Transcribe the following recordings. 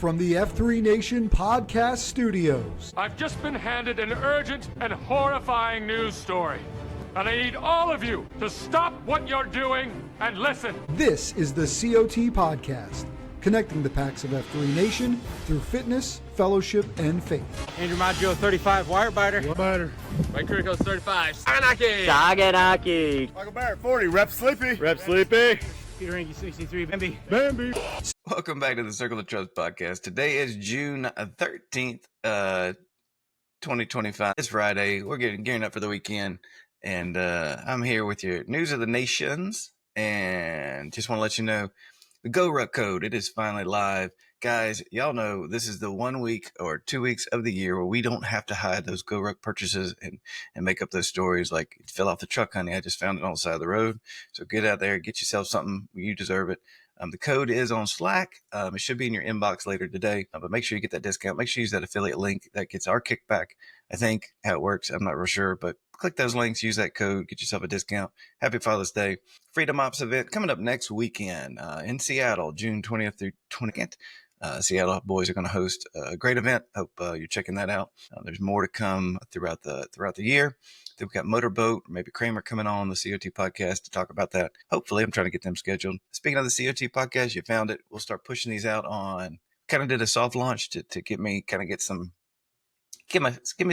From the F3 Nation podcast studios. I've just been handed an urgent and horrifying news story. And I need all of you to stop what you're doing and listen. This is the COT Podcast, connecting the packs of F3 Nation through fitness, fellowship, and faith. Andrew Maggio, 35, wire biter. Mike Kirkos, 35, Saganaki. Huckleberry, 40, rep sleepy. Rep sleepy. Peter Ranky, 63, Bambi. Welcome back to the Circle of Trust podcast. Today is June 13th, 2025. It's Friday. We're gearing up for the weekend. And I'm here with your News of the Nations. And just want to let you know, the GoRuck code, it is finally live. Guys, y'all know this is the 1 week or 2 weeks of the year where we don't have to hide those GoRuck purchases and make up those stories like, it fell off the truck, honey. I just found it on the side of the road. So get out there, get yourself something. You deserve it. The code is on Slack. It should be in your inbox later today, but make sure you get that discount. Make sure you use that affiliate link. That gets our kickback. I think how it works. I'm not real sure, but click those links, use that code, get yourself a discount. Happy Father's Day. Freedom Ops event coming up next weekend in Seattle, June 20th through 22nd. Seattle boys are going to host a great event. Hope you're checking that out. There's more to come throughout the year. We've got Motorboat, maybe Kramer coming on the COT podcast to talk about that. Hopefully, I'm trying to get them scheduled. Speaking of the COT podcast, you found it. We'll start pushing these out on. Kind of did a soft launch to get me give me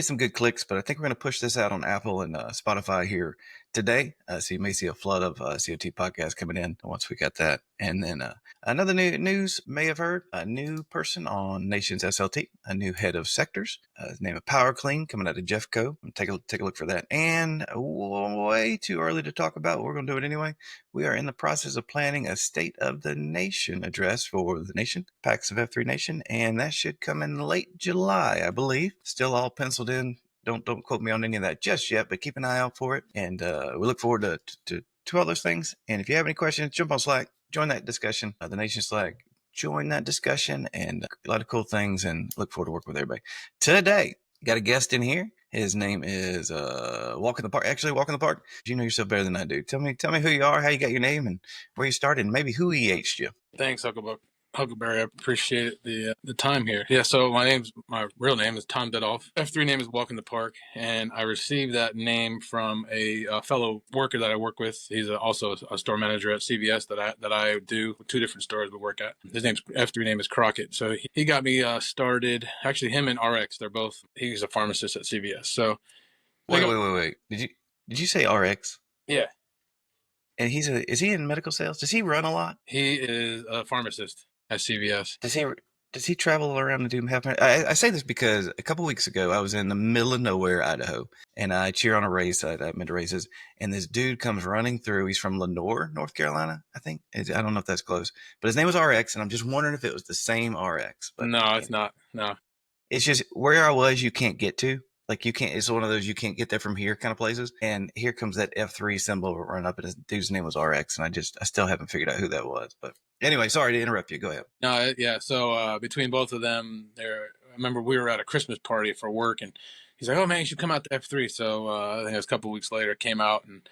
some good clicks, but I think we're going to push this out on Apple and Spotify here today. So you may see a flood of COT podcasts coming in once we got that. And then another news may have heard a new person on Nations SLT, a new head of sectors. His name is Power Clean, coming out of Jeffco. Take a look for that. And way too early to talk about. We're going to do it anyway. We are in the process of planning a State of the Nation address for the nation, Packs of F3 Nation, and that should come in late July, I believe. Still all penciled in. Don't quote me on any of that just yet, but keep an eye out for it. And we look forward to all those things. And if you have any questions, jump on Slack, join that discussion, the Nation Slack, join that discussion, and a lot of cool things. And look forward to working with everybody. Today, got a guest in here. His name is Walk in the Park. Actually, Walk in the Park. You know yourself better than I do. Tell me who you are, how you got your name, and where you started, and maybe who EH'd you. Thanks, Huckleberry. I appreciate the time here. Yeah, so my real name is Tom Dedolf. F3 name is Walk in the Park, and I received that name from a fellow worker that I work with. He's also a store manager at CVS that I do two different stores we work at. His name's F3 name is Crockett. So he got me started. Actually, him and RX, he's a pharmacist at CVS. So Wait. Did you say RX? Yeah. And is he in medical sales? Does he run a lot? He is a pharmacist at CVS. Does he travel around and do half? I say this because a couple weeks ago I was in the middle of nowhere, Idaho, and I cheer on a race. I'm into races, and this dude comes running through. He's from Lenore, North Carolina, I think. I don't know if that's close, but his name was RX, and I'm just wondering if it was the same RX. But no, it's not. No, it's just where I was. You can't get to. Like you can't, it's one of those you can't get there from here kind of places. And here comes that F3 symbol run up, and his dude's name was RX, and I still haven't figured out who that was. But anyway, sorry to interrupt you. Go ahead. No, yeah. So between both of them, I remember we were at a Christmas party for work, and he's like, "Oh man, you should come out to F3." So I think it was a couple of weeks later, came out and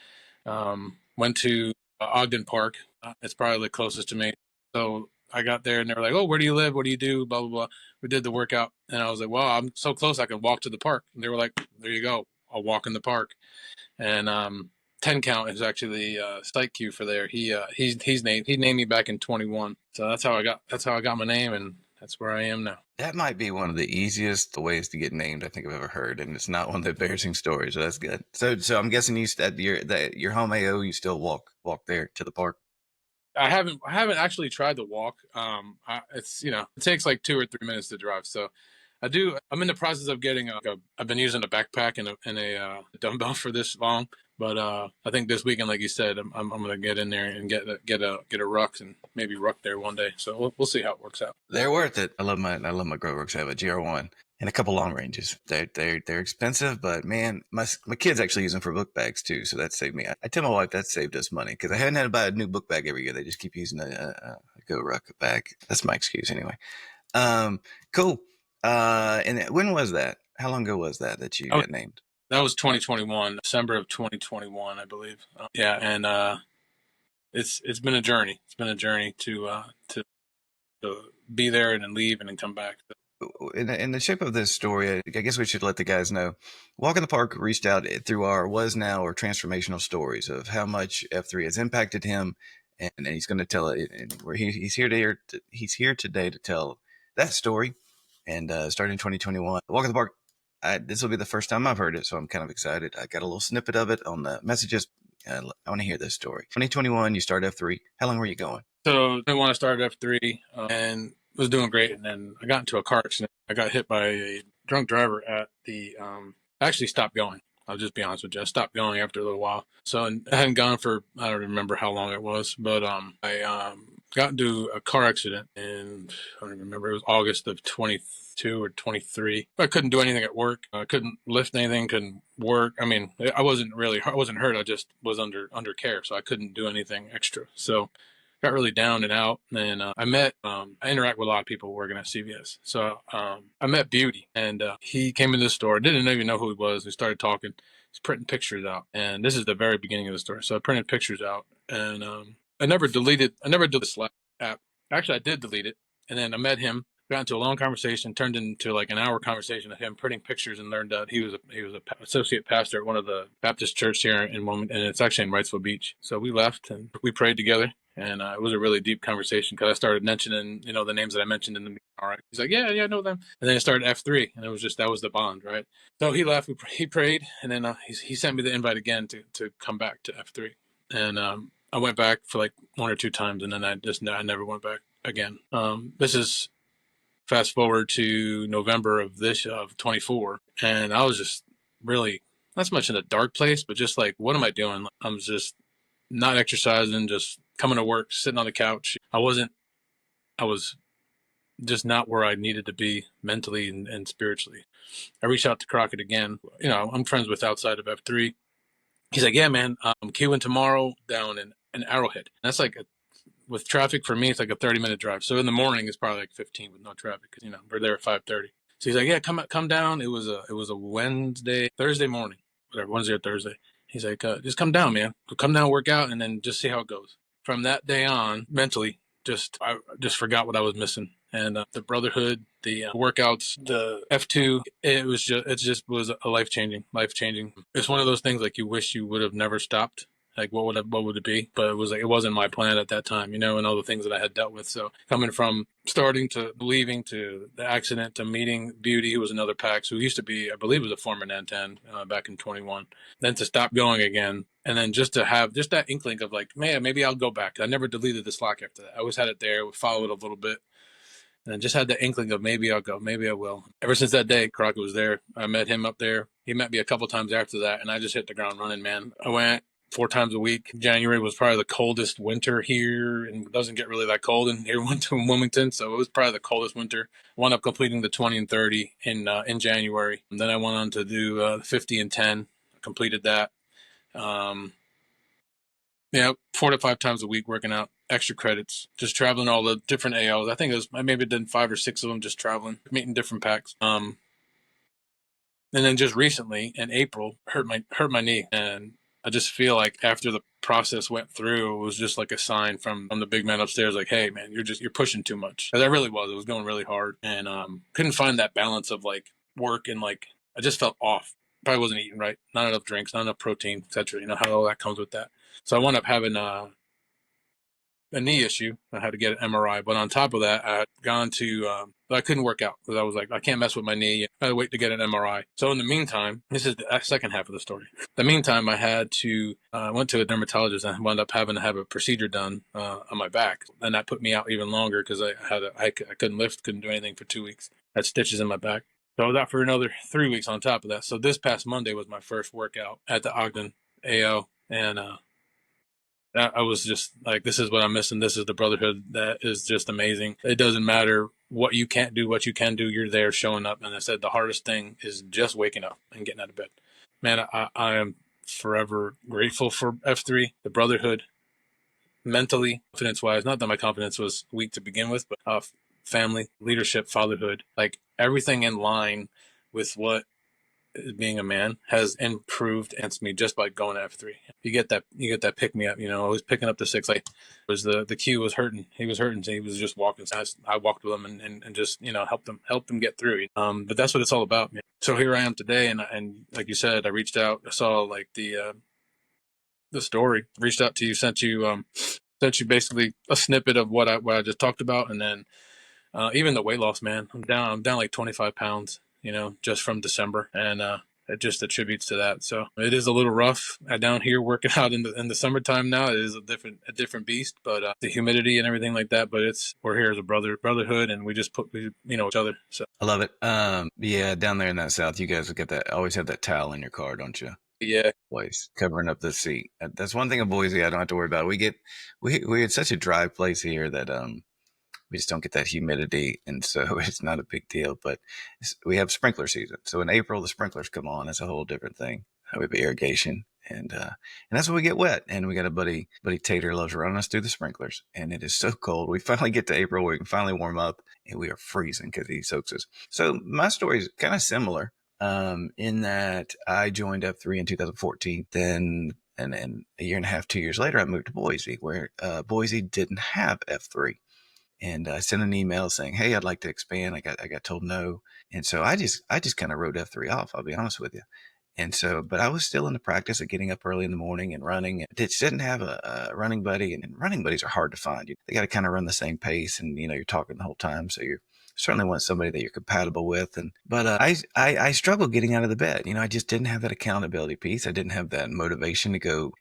went to Ogden Park. It's probably the closest to me. So I got there, and they were like, "Oh, where do you live? What do you do?" Blah blah blah. We did the workout, and I was like, "Well, I'm so close, I can walk to the park." And they were like, "There you go, I'll walk in the park." And 10 Count is actually the site cue for there. He named me back in 21, so that's how I got my name, and that's where I am now. That might be one of the easiest ways to get named I think I've ever heard, and it's not one of the embarrassing stories. So that's good. So I'm guessing you at your home AO, you still walk there to the park. I haven't actually tried to walk. It's it takes like 2 or 3 minutes to drive. So I'm in the process of getting I've been using a backpack and a dumbbell for this long, but I think this weekend, like you said, I'm gonna get in there and get a ruck and maybe ruck there one day. So we'll see how it works out. They're worth it. I love my GrowWorks. I have a GR1 and a couple long ranges. They're expensive, but man, my kids actually use them for book bags too. So that saved me. I tell my wife that saved us money because I hadn't had to buy a new book bag every year. They just keep using a GoRuck bag. That's my excuse anyway. Cool. And when was that? How long ago was that you got named? That was 2021, December of 2021, I believe. And it's been a journey. It's been a journey to to be there and then leave and then come back. In the shape of this story, I guess we should let the guys know. Walk in the Park reached out through our was now or transformational stories of how much F3 has impacted him, and he's going to tell it. And he's here today to tell that story. And starting in 2021, Walk in the Park. This will be the first time I've heard it, so I'm kind of excited. I got a little snippet of it on the messages. I want to hear this story. 2021, you start F3. How long were you going? So I want to start F3 and was doing great. And then I got into a car accident. I got hit by a drunk driver at the, I actually stopped going. I'll just be honest with you. I stopped going after a little while. So I hadn't gone for, I don't remember how long it was, but I got into a car accident and I don't remember. It was August of 22 or 23. I couldn't do anything at work. I couldn't lift anything, couldn't work. I mean, I wasn't hurt. I just was under care. So I couldn't do anything extra. So got really down and out. And I interact with a lot of people working at CVS. So I met Beauty, and he came into the store. Didn't even know who he was. We started talking. He's printing pictures out. And this is the very beginning of the story. So I printed pictures out, and I never deleted the Slack app. Actually, I did delete it. And then I met him, got into a long conversation, turned into like an hour conversation of him printing pictures, and learned that he was a associate pastor at one of the Baptist church here in Wilmington, and it's actually in Wrightsville Beach. So we left and we prayed together. And it was a really deep conversation because I started mentioning, the names that I mentioned in the meeting. All right. He's like, yeah, I know them. And then it started F3, and it was that was the bond, right? So he left, he prayed, and then he sent me the invite again to come back to F3. And I went back for like one or two times, and then I never went back again. This is fast forward to November of 24, and I was just really not so much in a dark place, but just like, what am I doing? I'm just not exercising, just coming to work, sitting on the couch. I was just not where I needed to be mentally and spiritually. I reached out to Crockett again. I'm friends with outside of F3. He's like, yeah, man, I'm queuing tomorrow down in Arrowhead. That's like, with traffic for me, it's like a 30-minute drive. So in the morning, it's probably like 15 with no traffic because, we're there at 5:30. So he's like, yeah, come down. It was a Thursday morning, whatever, Wednesday or Thursday. He's like, just come down, man. Come down, work out, and then just see how it goes. From that day on, mentally, I just forgot what I was missing. And the brotherhood, the workouts, the F2, it just was a life changing. It's one of those things like you wish you would have never stopped. Like what would it be? But it was like, it wasn't my plan at that time, and all the things that I had dealt with. So coming from starting to leaving to the accident to meeting Beauty, who was another PAX, who used to be, I believe, was a former Nantan back in 21, then to stop going again, and then just to have just that inkling of like, man, maybe I'll go back. I never deleted the Slack after that. I always had it there, would follow it a little bit. And just had the inkling of maybe I'll go, maybe I will. Ever since that day, Crockett was there. I met him up there. He met me a couple times after that, and I just hit the ground running, man. I went 4 times a week. January was probably the coldest winter here, and it doesn't get really that cold in here in Wilmington, so it was probably the coldest winter. Wound up completing the 20 and 30 in January. And then I went on to do the 50 and 10. Completed that. 4 to 5 times a week working out, extra credits, just traveling all the different ALs. I think I maybe did 5 or 6 of them, just traveling, meeting different PACs. And then just recently in April, hurt my knee, and I just feel like after the process went through, it was just like a sign from the big man upstairs, like, hey man, you're pushing too much. Because I really was. It was going really hard, and couldn't find that balance of like work and like I just felt off. Probably wasn't eating right, not enough drinks, not enough protein, etc. How all that comes with that. So I wound up having a knee issue. I had to get an MRI. But on top of that, I had gone to, I couldn't work out because I was like, I can't mess with my knee. I had to wait to get an MRI. So in the meantime, this is the second half of the story. In the meantime, I had to, went to a dermatologist and wound up having to have a procedure done on my back. And that put me out even longer because I couldn't lift, couldn't do anything for 2 weeks. I had stitches in my back. So I was out for another 3 weeks on top of that. So this past Monday was my first workout at the Ogden AO. And, I was just like, this is what I'm missing. This is the brotherhood that is just amazing. It doesn't matter what you can't do, what you can do. You're there showing up. And I said the hardest thing is just waking up and getting out of bed. Man, I am forever grateful for F3, the brotherhood, mentally, confidence-wise. Not that my confidence was weak to begin with, but family, leadership, fatherhood, like everything in line with what being a man has improved against me just by going to F3. You get that pick me up. I was picking up the 6. Like, was the Q was hurting. He was hurting. So he was just walking. So I walked with him and just helped him get through. But that's what it's all about, man. So here I am today, and like you said, I reached out. I saw like the story. Reached out to you, sent you basically a snippet of what I just talked about, and then even the weight loss, man. I'm down like 25 pounds, just from December, and it just attributes to that. So it is a little rough down here working out in the summertime now. It is a different beast, but the humidity and everything like that. But we're here as a brotherhood, and we just put each other. So I love it. Yeah, down there in that South, you guys get that. Always have that towel in your car, don't you? yeah, Place covering up the seat. That's one thing in Boise I don't have to worry about. We had such a dry place here that we just don't get that humidity, and so it's not a big deal. But we have sprinkler season, so in April the sprinklers come on. It's a whole different thing. We have irrigation, and that's when we get wet. And we got a buddy Tater loves running us through the sprinklers, and it is so cold. We finally get to April where we can finally warm up, and we are freezing because he soaks us. So my story is kind of similar. In that I joined F3 in 2014. Then, and then a year and a half, 2 years later, I moved to Boise, where Boise didn't have F3. And I sent an email saying, "Hey, I'd like to expand." I got told no, and so I just kind of wrote F3 off. I'll be honest with you. And so, but I was still in the practice of getting up early in the morning and running. It didn't have a running buddy, and running buddies are hard to find. They got to kind of run the same pace, and you're talking the whole time, so you certainly want somebody that you're compatible with. But I struggled getting out of the bed. I just didn't have that accountability piece. I didn't have that motivation to go.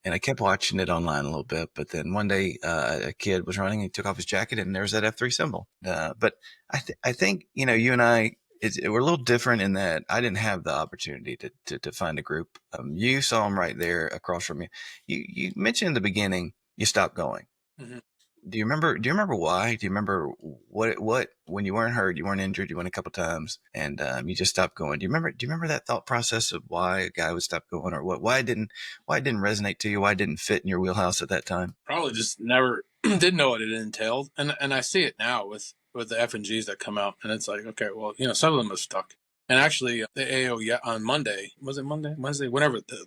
And I kept watching it online a little bit, but then one day a kid was running, and he took off his jacket, and there's that F3 symbol. But I think you and I. We're a little different in that I didn't have the opportunity to find a group. You saw them right there across from you. You mentioned in the beginning you stopped going. mm-hmm. Do you remember why? Do you remember what when you weren't hurt, you weren't injured, you went a couple times, and you just stopped going? Do you remember that thought process of why a guy would stop going, or why it didn't resonate to you? Why it didn't fit in your wheelhouse at that time? Probably just never didn't know what it entailed, and I see it now with the F and Gs that come out, and it's like, okay, well, some of them are stuck. And actually, the AO on Monday, was it Monday, Wednesday, whenever the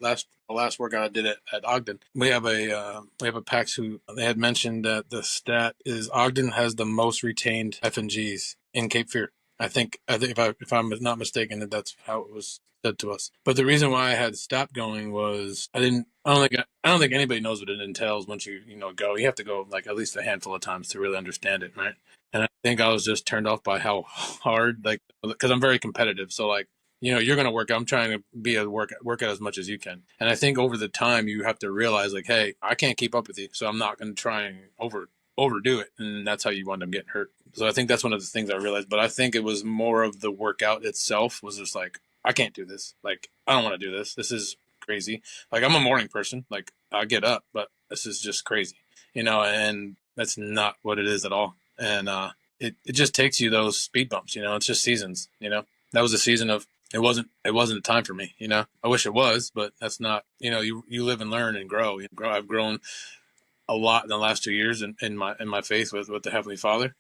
last workout I did at Ogden, we have a PAX who they had mentioned that the stat is Ogden has the most retained F and Gs in Cape Fear. I think if I'm not mistaken, that's how it was said to us. But the reason why I had stopped going was I don't think anybody knows what it entails once you go. You have to go like at least a handful of times to really understand it, right? And I think I was just turned off by how hard, like, because I'm very competitive. So like, you're going to work. I'm trying to work out as much as you can. And I think over the time you have to realize like, hey, I can't keep up with you, so I'm not going to try and overdo it, and that's how you wind up getting hurt. So I think that's one of the things I realized. But I think it was more of the workout itself was just like, I can't do this. Like, I don't want to do this. This is crazy. Like, I'm a morning person. Like, I get up, but this is just crazy, and that's not what it is at all. And it just takes you those speed bumps. It's just seasons. That was a season of it wasn't a time for me. I wish it was, but that's not. You live and learn and grow. I've grown a lot in the last 2 years in my faith with the Heavenly Father.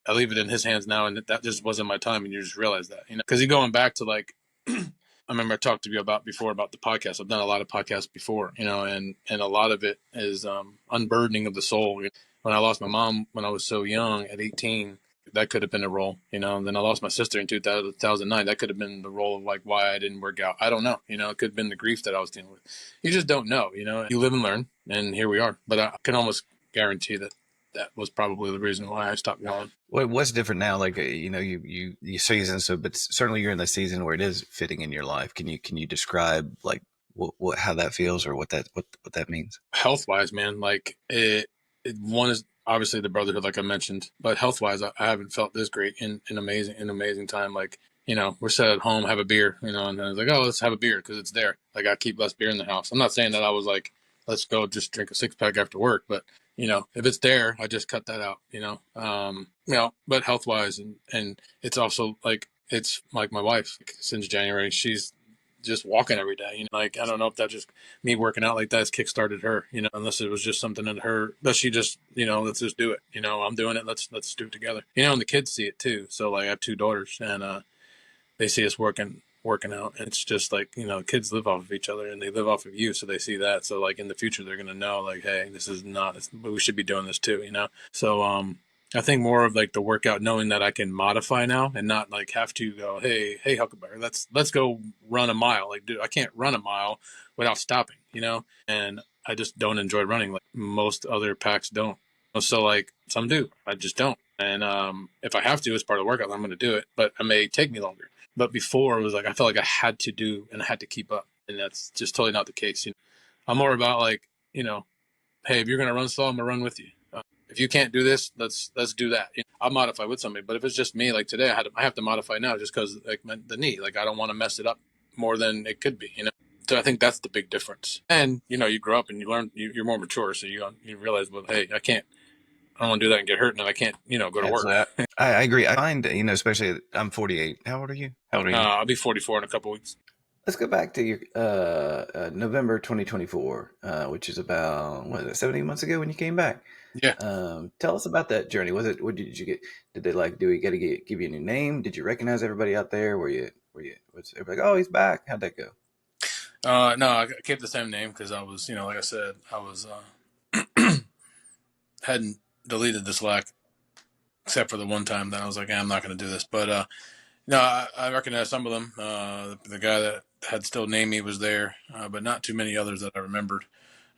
I leave it in His hands now, and that just wasn't my time. And you just realize that, because you're going back to like. I remember I talked to you about before about the podcast. I've done a lot of podcasts before, and a lot of it is unburdening of the soul. When I lost my mom when I was so young at 18, that could have been a role, and then I lost my sister in 2009. That could have been the role of like why I didn't work out. I don't know. It could have been the grief that I was dealing with. You just don't know. You live and learn, and here we are. But I can almost guarantee that was probably the reason why I stopped going. What's different now? Like you season, so but certainly you're in the season where it is fitting in your life. Can you describe like what how that feels or what that means? Health wise, man, like one is obviously the brotherhood, like I mentioned, but health wise, I haven't felt this great in amazing time. Like we're set at home, have a beer, and then I was like, oh, let's have a beer because it's there. Like I keep less beer in the house. I'm not saying that I was like, let's go just drink a 6-pack after work, but if it's there, I just cut that out, but health wise and it's also like, it's like my wife since January, she's just walking every day, like, I don't know if that just me working out like that's kickstarted her, unless it was just something in her that she just, let's just do it. I'm doing it. Let's do it together, and the kids see it too. So like I have 2 daughters and, they see us working working out. And it's just like, kids live off of each other and they live off of you. So they see that. So like in the future, they're going to know like, hey, this is not, we should be doing this too, So, I think more of like the workout, knowing that I can modify now and not like have to go, hey, Huckleberry, let's go run a mile. Like, dude, I can't run a mile without stopping, and I just don't enjoy running like most other packs don't. So like some do, I just don't. And if I have to, as part of the workout, I'm going to do it, but it may take me longer. But before it was like I felt like I had to do and I had to keep up, and that's just totally not the case. I'm more about like, hey, if you're going to run slow, I'm going to run with you. If you can't do this, let's do that. I'll modify with somebody. But if it's just me, like today, I have to modify now just because like the knee, like I don't want to mess it up more than it could be. So I think that's the big difference. And you grow up and you learn. You're more mature, so you realize, well, hey, I don't want to do that and get hurt, and I can't, go to work. I agree. I find, especially I'm 48. How old are you? I'll be 44 in a couple weeks. Let's go back to your November 2024, which is about 17 months ago when you came back. Yeah. Tell us about that journey. What did you get? Did they like? Do we got to give you a new name? Did you recognize everybody out there? Was everybody like, oh, he's back? How'd that go? No, I kept the same name because I was, like I said, I was hadn't deleted the Slack except for the one time that I was like, I'm not going to do this. But no, I recognize some of them. The guy that had still named me was there, but not too many others that I remembered,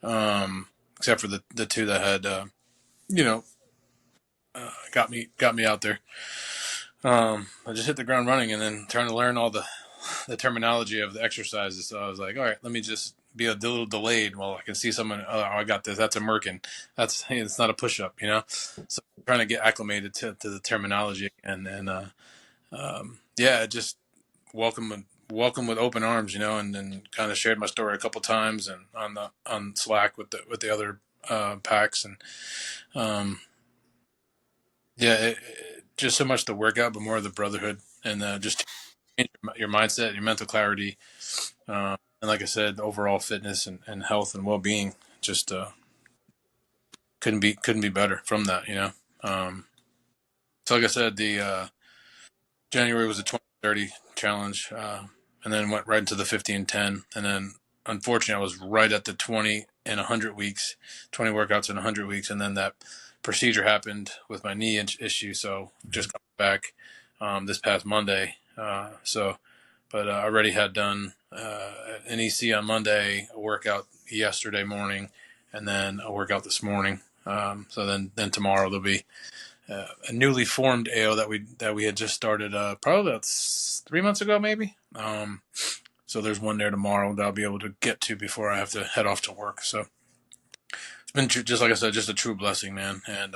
except for the two that had, got me out there. I just hit the ground running and then trying to learn all the terminology of the exercises. So I was like, all right, let me just be a little delayed while I can see someone. Oh, I got this. That's a Merkin. It's not a push up, So I'm trying to get acclimated to the terminology and just welcome with open arms, and then kind of shared my story a couple times and on Slack with the other packs and just so much the workout, but more of the brotherhood and just your mindset, your mental clarity, and like I said, overall fitness and health and well being just couldn't be better from that, So like I said, the January was a 20-30 challenge, and then went right into the 50-10, and then unfortunately I was right at the 20 in 100 weeks, 20 workouts in 100 weeks, and then that procedure happened with my knee issue, so just got back this past Monday. But I already had done an EC on Monday, a workout yesterday morning, and then a workout this morning. So then tomorrow there'll be a newly formed AO that we had just started probably about 3 months ago, maybe. So there's one there tomorrow that I'll be able to get to before I have to head off to work. So it's been just like I said, just a true blessing, man, and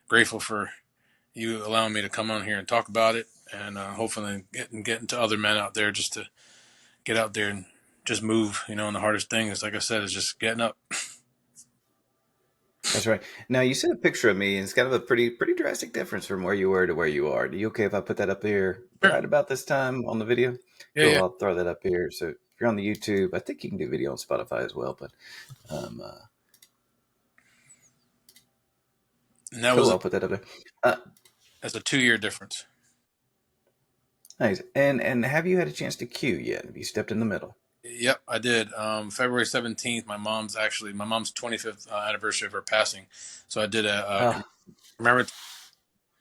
grateful for you allowing me to come on here and talk about it, and hopefully getting to other men out there just to get out there and just move. And the hardest thing is, like I said, is just getting up. That's right. Now you sent a picture of me, and it's kind of a pretty drastic difference from where you were to where you are. Are you okay if I put that up here right about this time on the video? Yeah, cool. yeah. I'll throw that up here. So if you're on the YouTube, I think you can do video on Spotify as well. But and that cool. was I'll put that up there. That's a 2-year difference. Nice. And have you had a chance to queue yet? Have you stepped in the middle? Yep, I did. February 17th, my mom's 25th anniversary of her passing. So I did a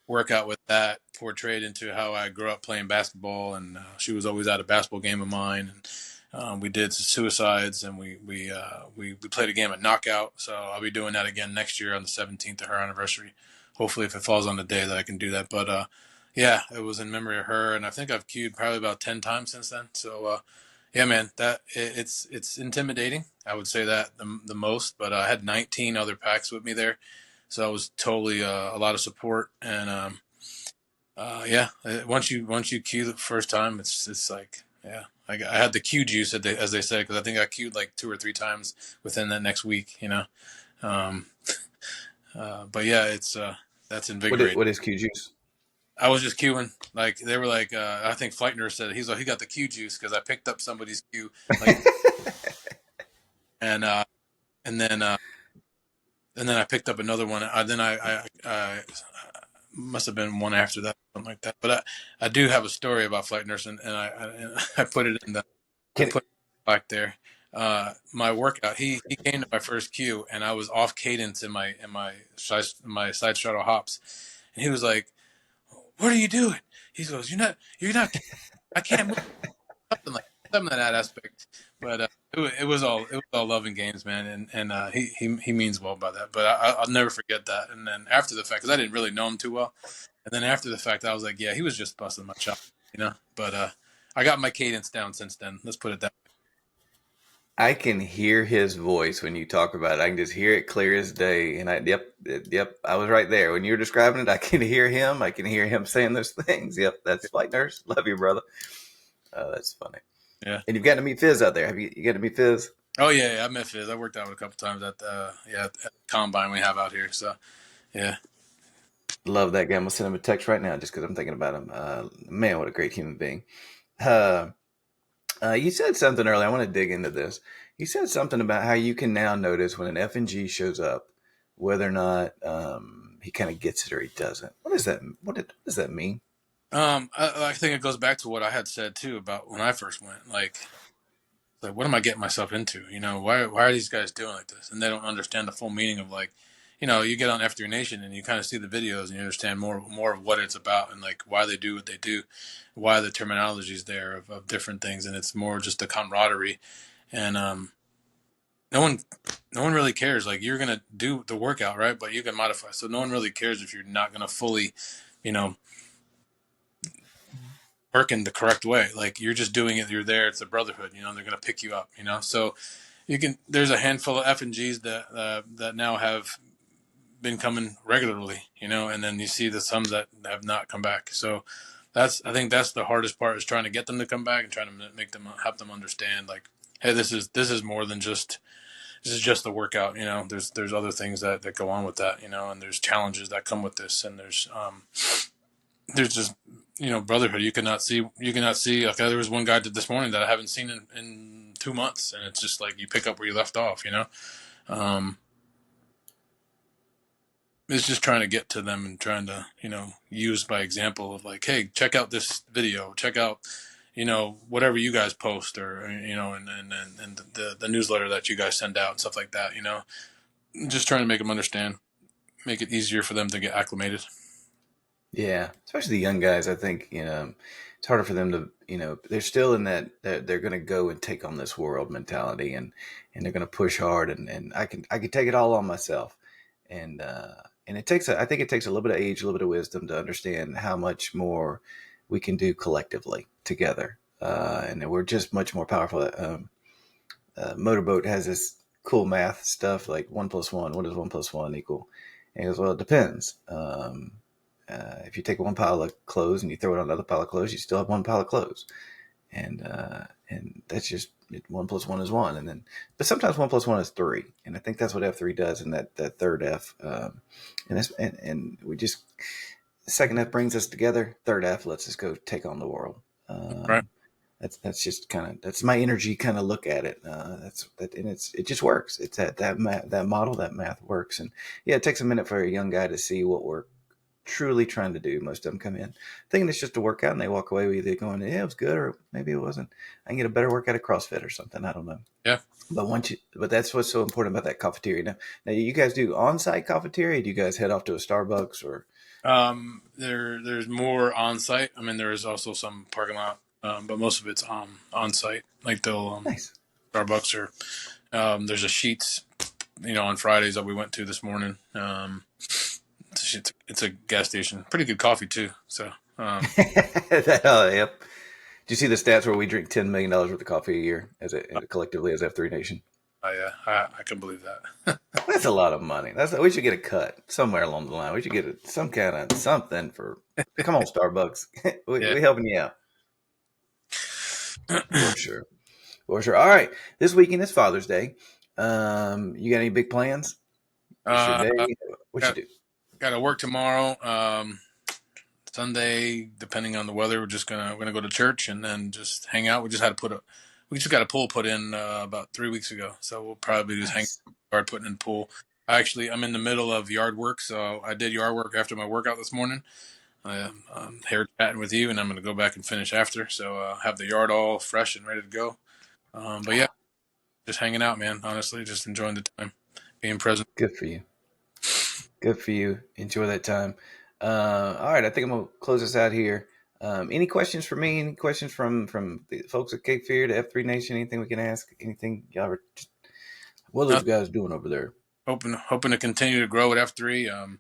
workout with that, portrayed into how I grew up playing basketball, and she was always at a basketball game of mine. And we did suicides, and we played a game of knockout. So I'll be doing that again next year on the 17th of her anniversary. Hopefully, if it falls on the day that I can do that. But yeah, it was in memory of her, and I think I've queued probably about 10 times since then. So yeah, man, it's intimidating. I would say that the most. But I had 19 other packs with me there. So it was totally a lot of support, and yeah. Once you queue the first time, it's like, yeah. I had the queue juice, as they said, because I think I queued like 2 or 3 times within that next week. But yeah, that's invigorating. What is queue juice? I was just queuing. Like they were like, I think Flight Nurse said he got the queue juice because I picked up somebody's queue, like, and then I picked up another one. Then I must have been one after that, something like that. But I do have a story about flight nurse, and I put it in the I Can, put it back there. My workout. He came to my first cue, and I was off cadence in my side straddle hops, and he was like, "What are you doing?" He goes, "You're not. I can't move." Something like that aspect. But it was all love and games, man, and he means well by that. But I'll never forget that. And then after the fact, because I didn't really know him too well, and then after the fact, I was like, yeah, he was just busting my chop, you know. But I got my cadence down since then. Let's put it that I can hear his voice when you talk about it. I can just hear it clear as day. And yep, I was right there when you were describing it. I can hear him. I can hear him saying those things. Yep, that's flight nurse. Love you, brother. That's funny. way. Yeah. And you've got to meet Fizz out there. Have you got to meet Fizz? Oh yeah, I met Fizz. I worked out with a couple times at at combine we have out here. So yeah. Love that guy. I'm gonna send him a text right now just because I'm thinking about him. Man, what a great human being. Uh, you said something earlier. I want to dig into this. You said something about how you can now notice when an F&G shows up, whether or not he kind of gets it or he doesn't. What does that? What does that mean? I think it goes back to what I had said too about when I first went. Like what am I getting myself into? You know, why are these guys doing like this? And they don't understand the full meaning of like, you know, you get on F3 Nation and you kind of see the videos and you understand more of what it's about and like why they do what they do, why the terminology is there of different things, and it's more just the camaraderie. And no one no one really cares. Like you're gonna do the workout, right? But you can modify. So no one really cares if you're not gonna fully, you know, working the correct way. Like you're just doing it. You're there. It's a brotherhood. You know, they're gonna pick you up. You know, so you can. There's a handful of F and Gs that now have been coming regularly. You know, and then you see the some that have not come back. So I think that's the hardest part is trying to get them to come back and trying to make them help them understand like, hey, this is more than just this is just the workout. You know, there's other things that go on with that. You know, and there's challenges that come with this, and there's just brotherhood. You cannot see like there was one guy did this morning that I haven't seen in 2 months, and it's just like you pick up where you left off. You know, um, it's just trying to get to them and trying to use by example of like, hey, check out this video, check out whatever you guys post or and the newsletter that you guys send out and stuff like that. Just trying to make them understand, make it easier for them to get acclimated. Yeah, especially the young guys. I think it's harder for them to they're still in that they're going to go and take on this world mentality, and they're going to push hard, and I can take it all on myself, and it takes I think it takes a little bit of age, a little bit of wisdom to understand how much more we can do collectively together, and that we're just much more powerful. Motorboat has this cool math stuff like 1+1. What does 1+1 equal? And he goes, well, it depends. If you take one pile of clothes and you throw it on another pile of clothes, you still have one pile of clothes, and that's just 1+1 is 1, and then but sometimes 1+1 is 3, and I think that's what F3 does in that third F, and we just the second F brings us together, third F lets us go take on the world. Right. That's just that's my energy kind of look at it. And it just works. It's that model, that math works, and yeah, it takes a minute for a young guy to see what we're truly trying to do. Most of them come in thinking it's just a workout and they walk away with it going, yeah, it was good, or maybe it wasn't. I can get a better workout at CrossFit or something. I don't know. Yeah. But that's what's so important about that cafeteria. Now you guys do on-site cafeteria? Do you guys head off to a Starbucks or? There's more on site. I mean, there is also some parking lot, but most of it's on site. Like they'll Nice. Starbucks or there's a Sheets, on Fridays that we went to this morning. It's a gas station. Pretty good coffee too. So Yep. Do you see the stats where we drink $10 million worth of coffee a year collectively as F3 Nation? I can believe that. That's a lot of money. We should get a cut somewhere along the line. We should get some kind of something for. Come on, Starbucks. We're helping you out. For sure. For sure. All right. This weekend is Father's Day. You got any big plans? What's your day? What you do? Got to work tomorrow. Sunday, depending on the weather, we're gonna go to church and then just hang out. We just got a pool put in about 3 weeks ago, so we'll probably just hang out, start putting in the pool. Actually, I'm in the middle of yard work, so I did yard work after my workout this morning. I'm here chatting with you, and I'm going to go back and finish after. So have the yard all fresh and ready to go. But yeah, just hanging out, man. Honestly, just enjoying the time, being present. Good for you. Good for you. Enjoy that time. All right, I think I'm gonna close this out here. Any questions for me? Any questions from the folks at Cape Fear, the F3 Nation? Anything we can ask? Anything y'all are? What are those guys doing over there? Hoping to continue to grow at F3.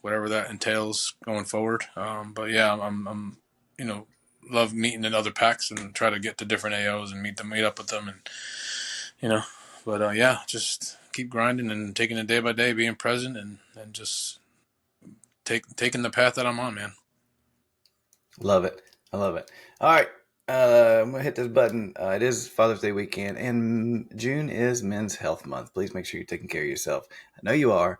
Whatever that entails going forward. But yeah, I'm love meeting in other packs and try to get to different AOs and meet up with them, and you know. But yeah, just keep grinding and taking it day by day, being present, and just taking the path that I'm on, man. Love it. I love it. All right. I'm going to hit this button. It is Father's Day weekend, and June is Men's Health Month. Please make sure you're taking care of yourself. I know you are,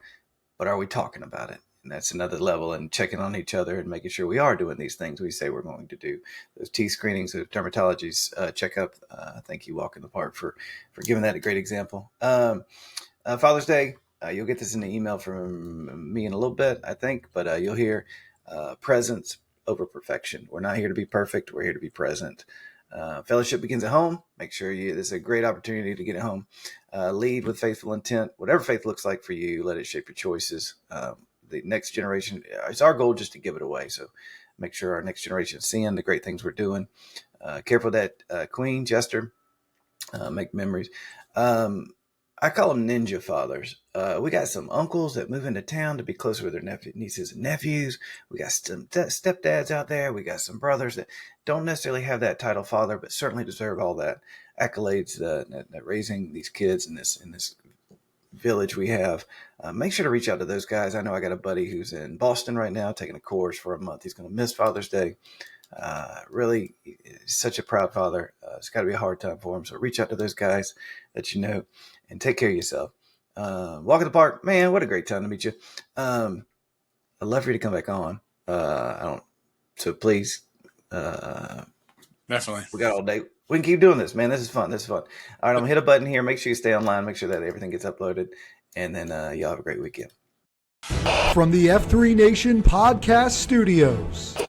but are we talking about it? And that's another level, and checking on each other and making sure we are doing these things we say we're going to do. Those T screenings, those dermatologies checkup. Thank you, Walk in the Park, for giving that a great example. Father's Day, you'll get this in the email from me in a little bit, I think, but you'll hear presence over perfection. We're not here to be perfect. We're here to be present. Fellowship begins at home. Make sure this is a great opportunity to get at home. Lead with faithful intent. Whatever faith looks like for you, let it shape your choices. The next generation, it's our goal just to give it away. So make sure our next generation is seeing the great things we're doing. Careful that Queen, Jester, make memories. I call them ninja fathers. We got some uncles that move into town to be closer with their nieces and nephews. We got some stepdads out there. We got some brothers that don't necessarily have that title father, but certainly deserve all that accolades that raising these kids in this village we have. Make sure to reach out to those guys. I know I got a buddy who's in Boston right now taking a course for a month. He's going to miss Father's Day. Really, such a proud father. It's got to be a hard time for him. So reach out to those guys that you know and take care of yourself. Walk in the park, man. What a great time to meet you. I'd love for you to come back on. So please, Definitely. we got all day. We can keep doing this, man. This is fun. All right, I'm gonna hit a button here. Make sure you stay online. Make sure that everything gets uploaded, and then y'all have a great weekend. From the F3 Nation Podcast Studios.